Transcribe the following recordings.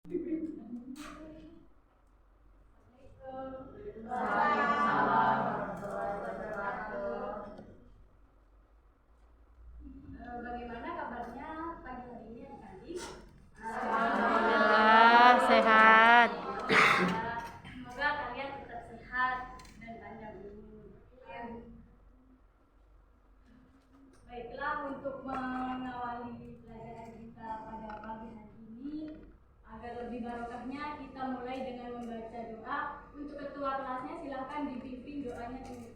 Bagaimana kabarnya pagi hari ini adik-adik? Alhamdulillah sehat. Semoga kalian tetap sehat dan panjang umur. Baiklah, untuk mengawali pelajaran kita pada pagi hari ini, agar lebih barokahnya kita mulai dengan membaca doa. Untuk ketua kelasnya silahkan dibimbing doanya dulu.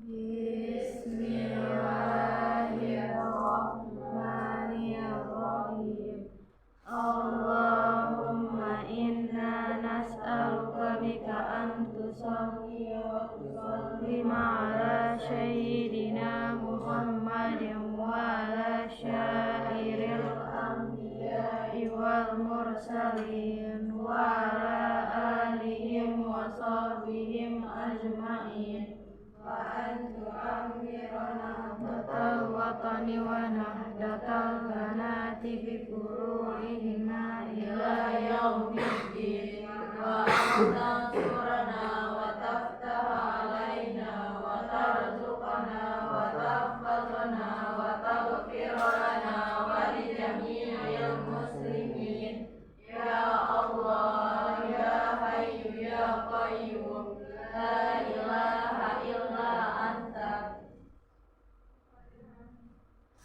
Bismillahirrahmanirrahim. Allahumma inna nas'aluka bika an tusalli wa tusallima ala sayyidina Muhammadin wa ala syairil anbiya'i wal mursalin wa ala alihim wa sahbihim ajma'in. Nahdlatal watani wa nahdlatal banati bi furu'ihina ila yaumiddin wa tansurana wa taftaha alaina wa tarzuqana wa tahfazana wa taghfir lana wa li jami'il muslimin ya Allah ya Hayyu ya Qayyum la ilaha illa anta.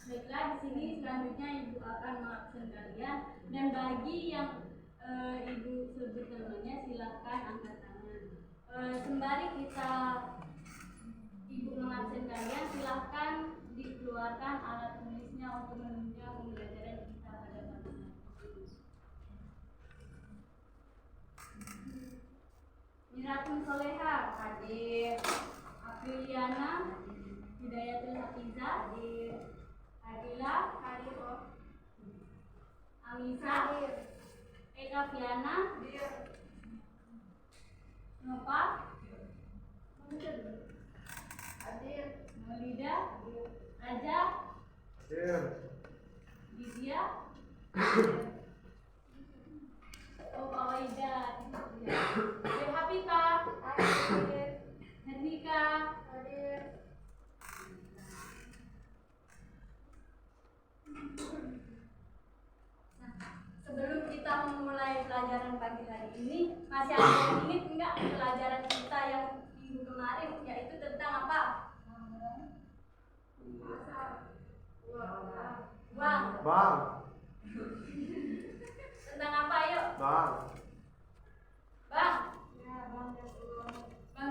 Baiklah, di sini selanjutnya ibu akan mengabsen kalian, dan bagi yang ibu sebut namanya silahkan angkat tangan. Sembari ibu mengabsen kalian, silahkan dikeluarkan alat tulisnya untuk menunjang pembelajaran kita pada pagi hari ini. Miratun Soleha hadir, Apriliana, Hidayatul Hafiza hadir, Adila hadir, Amisa hadir, Eka Fiana hadir, Nova hadir, Maulida hadir, Raja hadir, Lydia Fawaida hadir, Hafifah hadir, Hernika hadir. Sebelum kita memulai pelajaran pagi hari ini, masih ada yang ingat enggak pelajaran kita yang minggu kemarin, yaitu tentang apa? Uang. Tentang apa, yuk? Bang. Ya, bank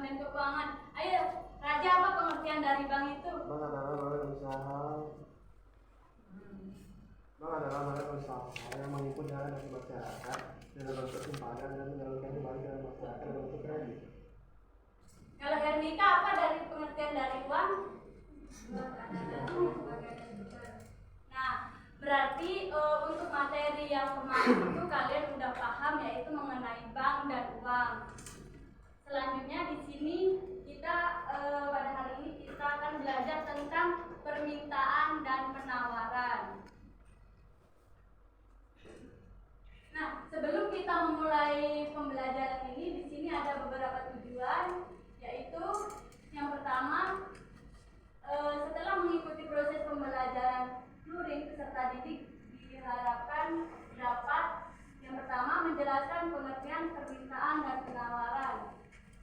dan keuangan. Ayo, Raja, apa pengertian dari bank itu? Bank adalah badan usaha. Bank adalah badan usaha yang menghimpun dana dari masyarakat dalam bentuk simpanan dan menyalurkan kembali ke masyarakat dalam bentuk kredit. Kalau Hernika, apa dari pengertian dari uang? Nah, berarti untuk materi yang kemarin itu kalian udah paham, yaitu mengenai bank dan uang. Selanjutnya di sini kita pada hari ini kita akan belajar tentang permintaan dan penawaran. Nah, sebelum kita memulai pembelajaran ini, di sini ada beberapa tujuan, yaitu yang pertama, setelah mengikuti proses pembelajaran luring, peserta didik diharapkan dapat yang pertama menjelaskan pengertian permintaan dan penawaran,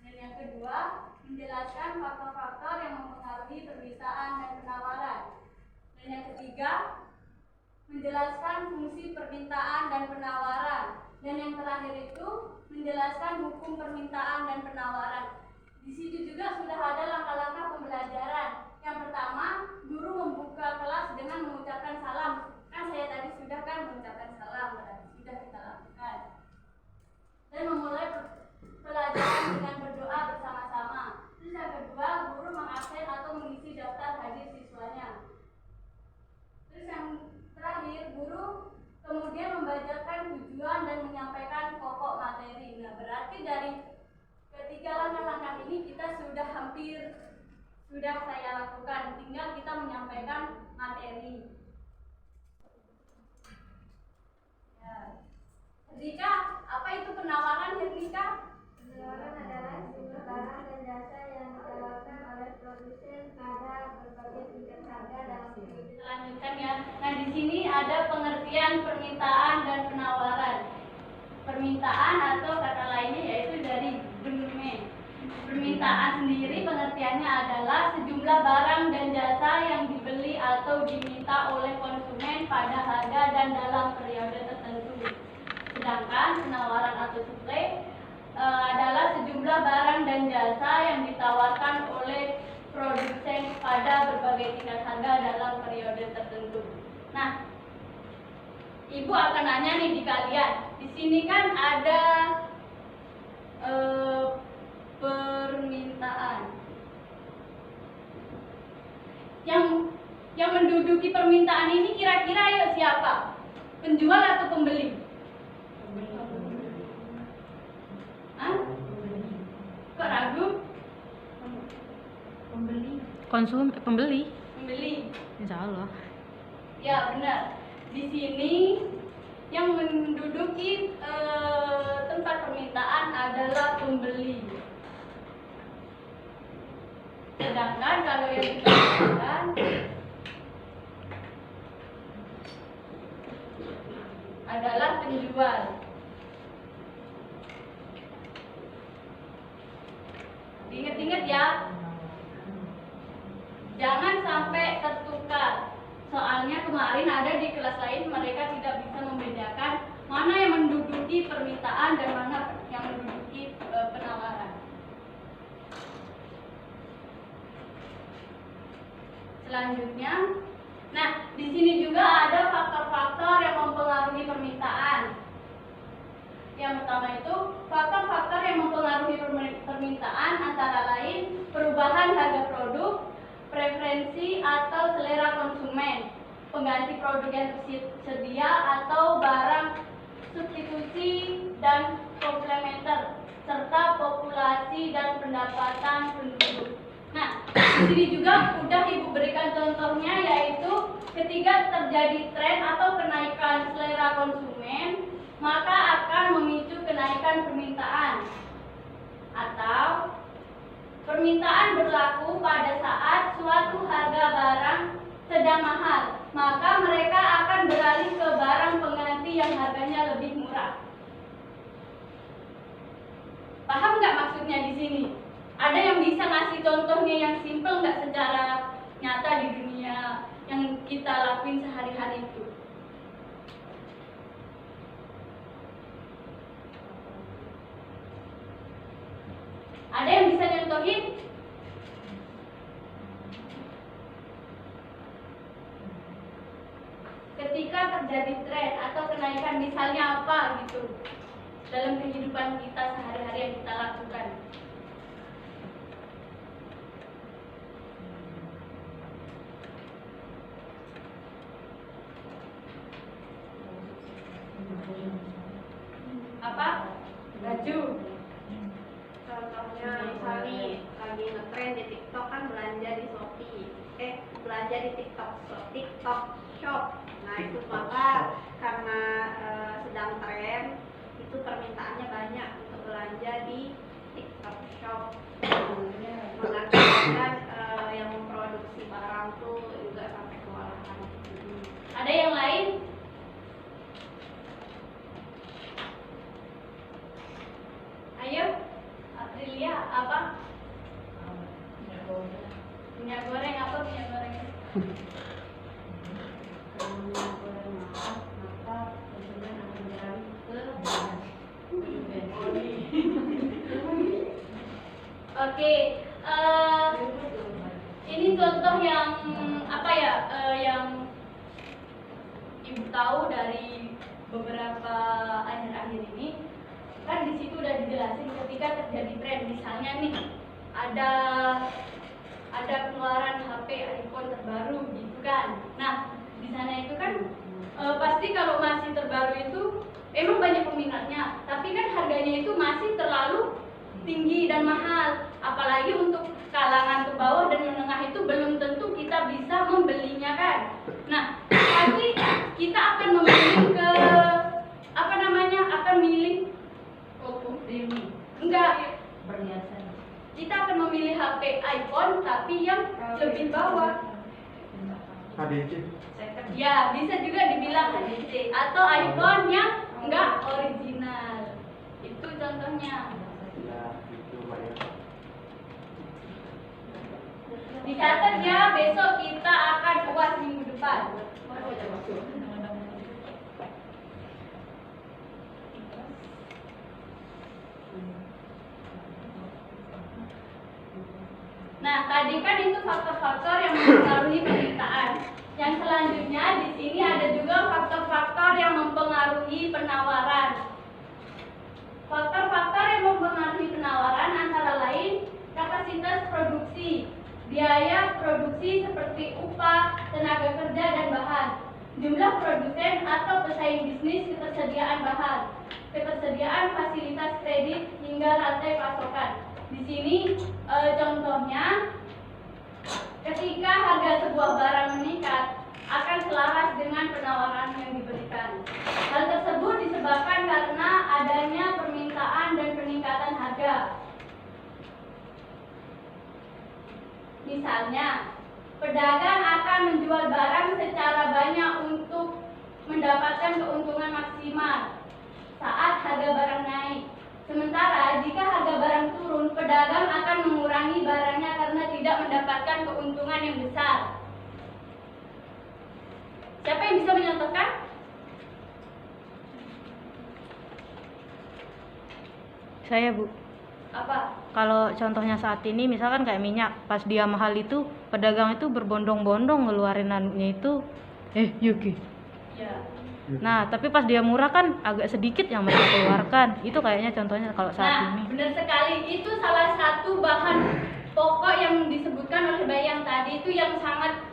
dan yang kedua menjelaskan faktor-faktor yang mempengaruhi permintaan dan penawaran, dan yang ketiga menjelaskan fungsi permintaan dan penawaran, dan yang terakhir itu menjelaskan hukum permintaan dan penawaran. Di situ juga sudah ada langkah-langkah pembelajaran. Yang pertama, guru membuka kelas dengan mengucapkan salam. Kan saya tadi sudah mengucapkan salam, berarti sudah kita lakukan. Dan memulai pelajaran dengan berdoa bersama-sama. Terus yang kedua, guru mengabsen atau mengisi daftar hadir siswanya. Terus yang terakhir, guru kemudian membacakan tujuan dan menyampaikan pokok materi. Nah, berarti dari ketiga langkah-langkah ini kita sudah sudah saya lakukan, tinggal kita menyampaikan materi. Ya. Herdika, apa itu penawaran, Herdika? Penawaran adalah sejumlah barang dan jasa yang ditawarkan oleh produsen pada berbagai tingkat harga dalam kehidupan. Lanjutkan ya. Nah, di sini ada pengertian permintaan dan penawaran. Permintaan atau kata lainnya yaitu dari demand. Permintaan sendiri pengertiannya adalah sejumlah barang dan jasa yang dibeli atau diminta oleh konsumen pada harga dan dalam periode tertentu. Sedangkan penawaran atau suplai adalah sejumlah barang dan jasa yang ditawarkan oleh produsen pada berbagai tingkat harga dalam periode tertentu. Nah, Ibu akan nanya nih di kalian. Di sini kan ada permintaan. Yang menduduki permintaan ini kira-kira ayo siapa? Penjual atau pembeli? Hah? Kok ragu? Pembeli. Pembeli. Insya Allah. Ya benar. Di sini yang menduduki tempat permintaan adalah pembeli. Sedangkan kalau yang ditawarkan adalah penjual. Ingat-ingat ya, jangan sampai tertukar. Soalnya kemarin ada di kelas lain mereka tidak bisa membedakan mana yang menduduki permintaan dan mana yang menduduki penawaran. Selanjutnya, nah di sini juga ada faktor-faktor yang mempengaruhi permintaan. Yang pertama itu faktor-faktor yang mempengaruhi permintaan antara lain perubahan harga produk, preferensi atau selera konsumen, pengganti produk yang tersedia atau barang substitusi dan komplementer, serta populasi dan pendapatan penduduk. Nah, di sini juga udah Ibu berikan contohnya, yaitu ketika terjadi tren atau kenaikan selera konsumen, maka akan memicu kenaikan permintaan. Atau permintaan berlaku pada saat suatu harga barang sedang mahal, maka mereka akan beralih ke barang pengganti yang harganya lebih murah. Paham nggak maksudnya di sini? Ada yang bisa ngasih contohnya yang simpel nggak secara nyata di dunia yang kita lakuin sehari-hari itu? Ada yang bisa nyontohin? Ketika terjadi tren atau kenaikan misalnya apa gitu dalam kehidupan kita sehari-hari yang kita lakukan. Apa? Baju. Contohnya misalnya lagi ngetrend di TikTok kan belanja di Shopee, belanja di TikTok Shop. Nah itu maka karena sedang tren itu permintaannya banyak untuk belanja di TikTok Shop. Mengakibatkan yang memproduksi barang tuh juga sampai kewalahan. Ada yang lain? Ayo, Aprilia, apa? Minyak goreng apa minyak goreng? Kalau minyak goreng mahal, maka konsumen akan beralih ke Oke, ini contoh yang apa ya? Yang Ibu tahu dari beberapa akhir-akhir ini. Kan di situ udah dijelasin ketika terjadi tren, misalnya nih ada keluaran HP iPhone terbaru gitu kan. Nah di sana itu kan pasti kalau masih terbaru itu emang banyak peminatnya, tapi kan harganya itu masih terlalu tinggi dan mahal, apalagi untuk kalangan ke bawah dan menengah membeli HP iPhone tapi yang lebih bawah. HDC. Ya, bisa juga dibilang HDC atau iPhone yang enggak original. Itu contohnya. Ya, gitu Pak ya. Dicatat ya, besok kita akan UAS minggu depan. Nah, tadi kan itu faktor-faktor yang mempengaruhi permintaan. Yang selanjutnya di sini ada juga faktor-faktor yang mempengaruhi penawaran. Faktor-faktor yang mempengaruhi penawaran antara lain kapasitas produksi, biaya produksi seperti upah, tenaga kerja dan bahan, jumlah produsen atau pesaing bisnis, ketersediaan bahan, ketersediaan fasilitas kredit hingga rantai pasokan. Di sini contohnya, ketika harga sebuah barang meningkat akan selaras dengan penawaran yang diberikan. Hal tersebut disebabkan karena adanya permintaan dan peningkatan harga. Misalnya, pedagang akan menjual barang secara banyak untuk mendapatkan keuntungan maksimal saat harga barang naik. Sementara jika harga barang turun, pedagang akan mengurangi barangnya karena tidak mendapatkan keuntungan yang besar. Siapa yang bisa menyontohkan? Saya, Bu. Apa? Kalau contohnya saat ini misalkan kayak minyak, pas dia mahal itu pedagang itu berbondong-bondong ngeluarin anunya itu Yuki. Ya. Nah, tapi pas dia murah kan agak sedikit yang mereka keluarkan. Itu kayaknya contohnya kalau saat ini. Benar sekali. Itu salah satu bahan pokok yang disebutkan oleh Bayi yang tadi itu yang sangat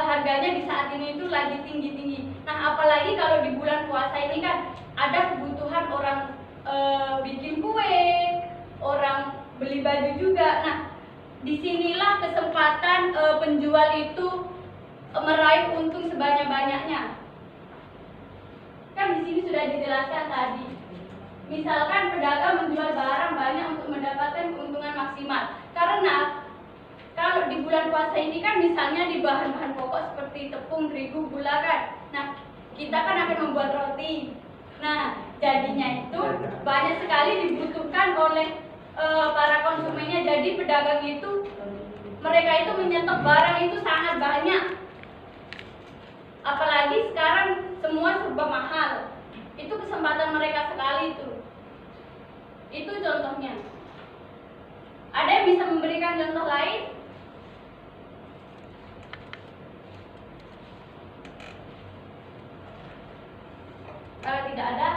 harganya di saat ini itu lagi tinggi-tinggi. Nah, apalagi kalau di bulan puasa ini kan ada kebutuhan orang bikin kue, orang beli baju juga. Nah, disinilah kesempatan penjual itu meraih untung sebanyak-banyaknya. Kan di sini sudah dijelaskan tadi. Misalkan pedagang menjual barang banyak untuk mendapatkan keuntungan maksimal. Karena kalau di bulan puasa ini kan misalnya di bahan-bahan pokok seperti tepung, terigu, gula kan. Nah, kita kan akan membuat roti. Nah, jadinya itu banyak sekali dibutuhkan oleh para konsumennya. Jadi pedagang itu, mereka itu menyetok barang itu sangat banyak. Apalagi sekarang semua serba mahal. Itu kesempatan mereka sekali itu. Itu contohnya. Ada yang bisa memberikan contoh lain? Kalau tidak ada,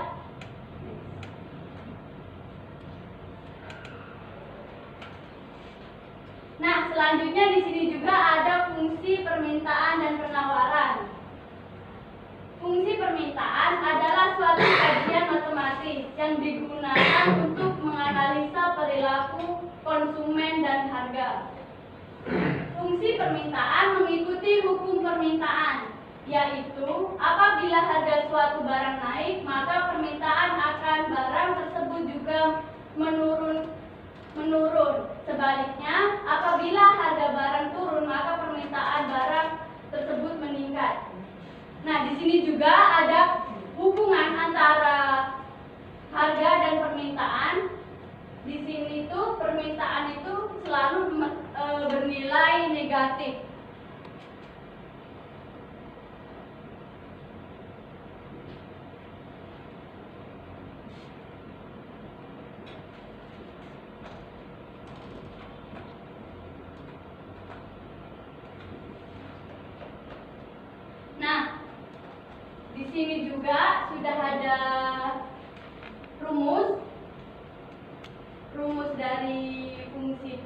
nah selanjutnya di sini juga ada fungsi permintaan dan penawaran. Fungsi permintaan adalah suatu kajian matematis yang digunakan untuk menganalisa perilaku konsumen dan harga. Fungsi permintaan mengikuti hukum permintaan, yaitu apabila harga suatu barang naik, maka permintaan akan barang tersebut juga menurun. Sebaliknya, apabila harga barang turun, maka permintaan barang tersebut meningkat. Nah, di sini juga ada hubungan antara harga dan permintaan. Di sini tuh permintaan itu selalu bernilai negatif. Nah, di sini juga sudah ada rumus dari fungsi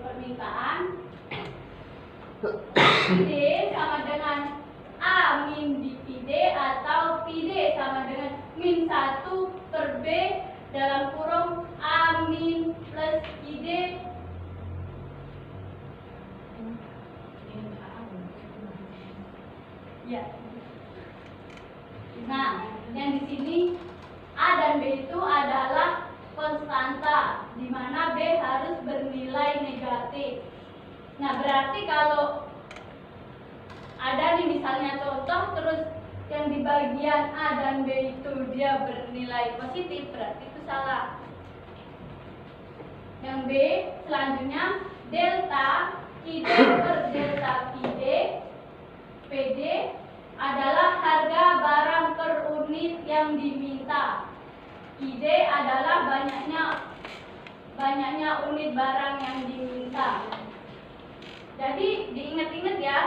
permintaan. PD sama dengan A min di PD atau PD sama dengan min 1 per B dalam kurung A min plus ID. Ya. Nah, yang di sini A dan B itu adalah konstanta, di mana B B harus bernilai negatif. Nah, berarti kalau ada nih misalnya contoh, terus yang di bagian A dan B itu dia bernilai positif, berarti itu salah. Yang B selanjutnya, delta ID per delta PD adalah harga barang per unit yang diminta. ID adalah banyaknya unit barang yang diminta. Jadi diingat-ingat ya.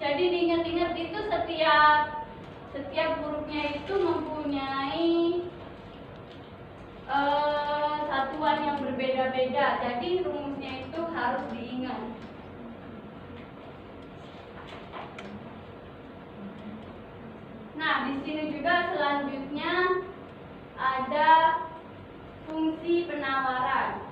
Jadi diingat-ingat itu setiap hurufnya itu mempunyai satuan yang berbeda-beda. Jadi rumusnya itu harus diingat. Nah, di sini juga selanjutnya ada fungsi penawaran.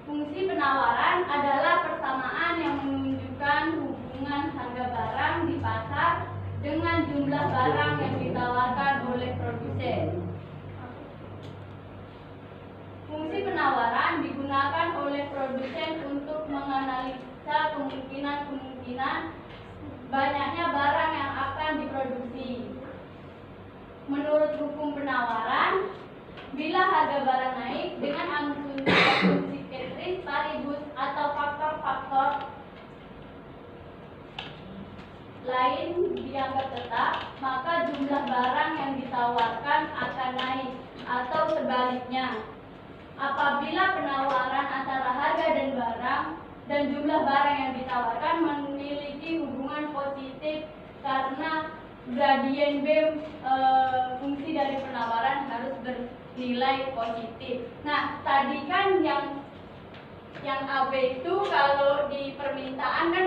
Fungsi penawaran adalah persamaan yang menunjukkan hubungan harga barang di pasar dengan jumlah barang yang ditawarkan oleh produsen. Fungsi penawaran digunakan oleh produsen untuk menganalisa kemungkinan banyaknya barang yang akan diproduksi. Menurut hukum penawaran, bila harga barang naik dengan asumsi ceteris paribus atau faktor-faktor lain dianggap tetap, maka jumlah barang yang ditawarkan akan naik, atau sebaliknya. Apabila penawaran antara harga dan barang dan jumlah barang yang ditawarkan memiliki hubungan positif karena gradien B fungsi dari penawaran harus bernilai positif. Nah, tadi kan yang AB itu kalau di permintaan kan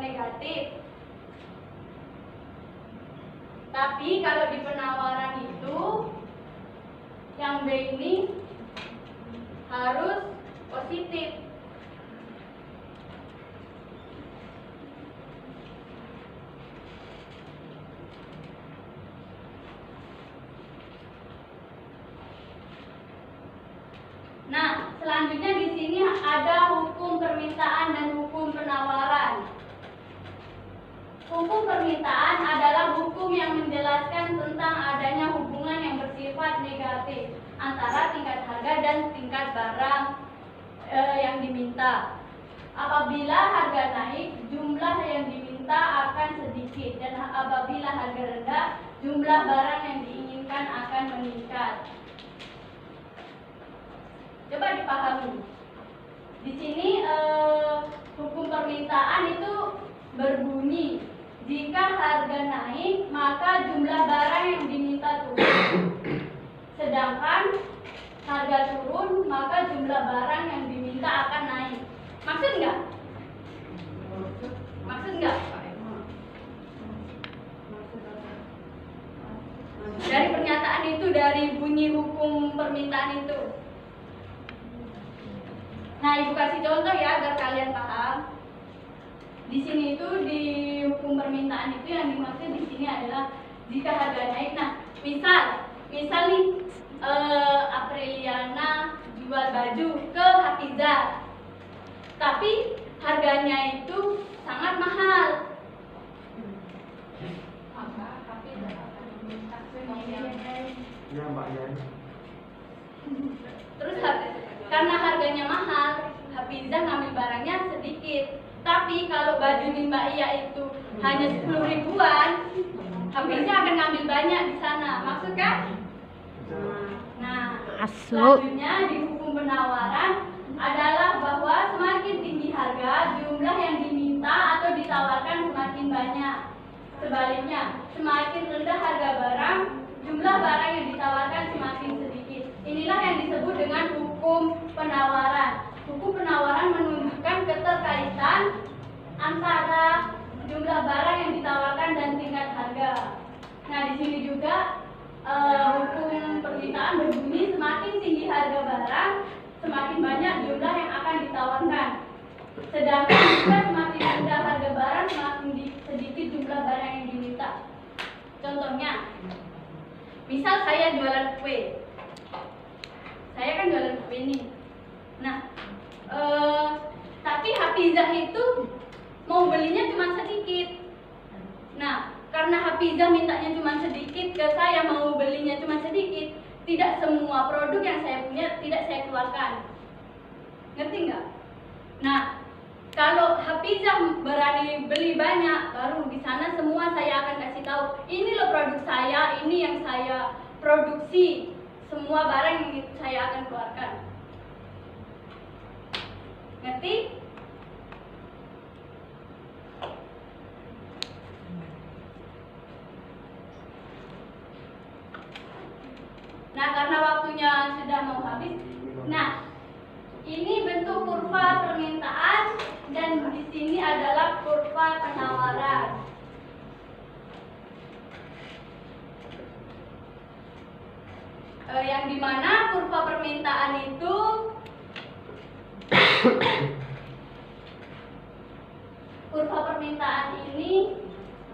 negatif. Tapi kalau di penawaran itu yang B ini harus positif. Nah, selanjutnya di sini ada hukum permintaan dan hukum penawaran. Hukum permintaan adalah hukum yang menjelaskan tentang adanya hubungan yang bersifat negatif antara tingkat harga dan tingkat barang yang diminta. Apabila harga naik, jumlah yang diminta akan sedikit, dan apabila harga rendah, jumlah barang yang diinginkan akan meningkat. Coba dipahami. Di sini hukum permintaan itu berbunyi, jika harga naik maka jumlah barang yang diminta turun. Sedangkan harga turun maka jumlah barang yang diminta akan naik. Maksud nggak? Maksud nggak? Dari pernyataan itu, dari bunyi hukum permintaan itu. Nah, Ibu kasih contoh ya agar kalian paham. Di sini itu di hukum permintaan itu yang dimaksud di sini adalah jika harga naik. Nah, misal nih Apriliana jual baju ke Hafizah, tapi harganya itu sangat mahal. Ya, Mbak Yan. Terus karena harganya mahal, Hafizah ngambil barangnya sedikit. Tapi kalau baju di Mbak Iya itu hanya 10 ribuan, Hafizah akan ngambil banyak di sana. Maksud kan? Nah, selanjutnya di hukum penawaran adalah bahwa semakin tinggi harga, jumlah yang diminta atau ditawarkan semakin banyak. Sebaliknya, semakin rendah harga barang, jumlah barang yang ditawarkan semakin sedikit. Inilah Inilah yang disebut dengan hukum penawaran. Hukum penawaran menunjukkan keterkaitan antara jumlah barang yang ditawarkan dan tingkat harga. Nah, di sini juga hukum permintaan berbunyi semakin tinggi harga barang, semakin banyak jumlah yang akan ditawarkan. Sedangkan jika semakin rendah harga barang, semakin sedikit jumlah barang yang diminta. Contohnya, misal saya jualan kue. Saya kan jualan kue nih. Nah, tapi Hafizah itu mau belinya cuma sedikit. Nah, karena Hafizah mintanya cuma sedikit, ke saya mau belinya cuma sedikit, tidak semua produk yang saya punya tidak saya keluarkan. Ngerti nggak? Nah, kalau Hafizah berani beli banyak, baru di sana semua saya akan kasih tahu, ini loh produk saya, ini yang saya produksi, semua barang yang saya akan keluarkan. Ngerti? Nah, karena waktunya sudah mau habis. Nah, ini bentuk kurva permintaan dan di sini adalah kurva penawaran. Yang dimana kurva permintaan itu kurva permintaan ini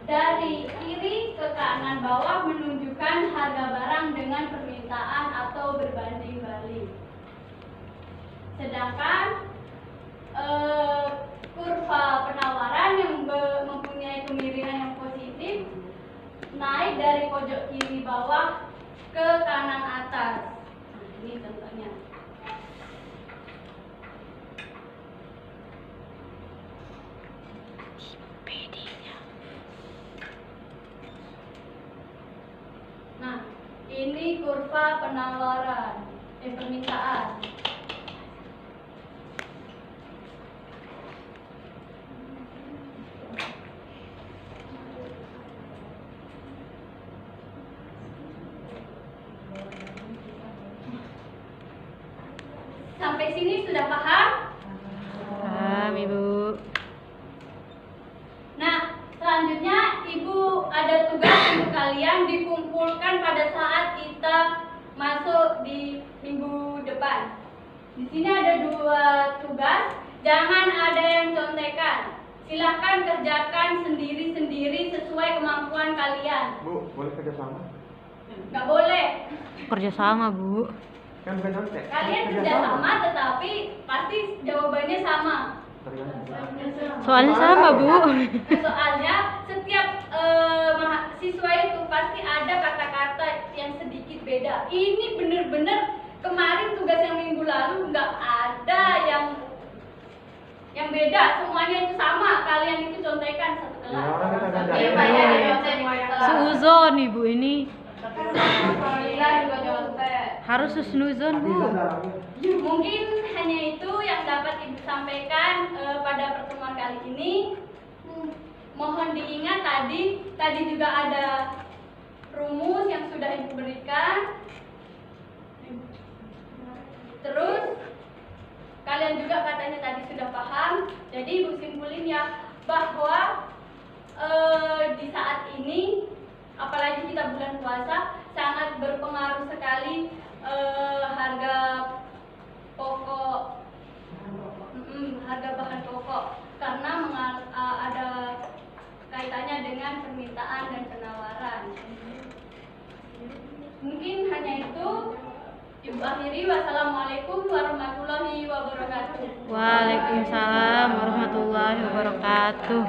dari kiri ke kanan bawah menunjukkan harga barang dengan permintaan atau berbanding balik. Sedangkan kurva penawaran yang mempunyai kemiringan yang positif naik dari pojok kiri bawah ke kanan atas. Nah, ini contohnya. Nah, ini kurva penawaran, permintaan. Sampai sini sudah paham? Paham, Ibu. Nah, selanjutnya Ibu ada tugas untuk kalian dikumpulkan pada saat kita masuk di minggu depan. Di sini ada 2 tugas, jangan ada yang contekan. Silahkan kerjakan sendiri-sendiri sesuai kemampuan kalian. Bu, boleh kerjasama? Nggak boleh. Kerjasama, Bu. Kan bukan nyontek. Kalian kerjasama tetapi pasti jawabannya sama. Soalnya sama, Bu. Soalnya setiap mahasiswa itu pasti ada kata-kata yang sedikit beda. Ini bener-bener kemarin tugas yang minggu lalu nggak ada yang beda, semuanya itu sama. Kalian itu contekan satu kelas. Ya, orang kita gandain. Iya, Pak, ya, contek. Seuzon, Ibu ini. Kita juga contek. Harus husnuzon, Bu. Mungkin hanya itu yang dapat Ibu sampaikan pada pertemuan kali ini. Mohon diingat tadi juga ada rumus yang sudah Ibu berikan. Terus kalian juga katanya tadi sudah paham. Jadi Ibu simpulin ya bahwa di saat ini apalagi kita bulan puasa sangat berpengaruh sekali harga pokok, harga bahan pokok karena ada kaitannya dengan permintaan dan penawaran. Mungkin hanya itu. Ibu akhiri, wassalamualaikum warahmatullahi wabarakatuh. Waalaikumsalam warahmatullahi wabarakatuh.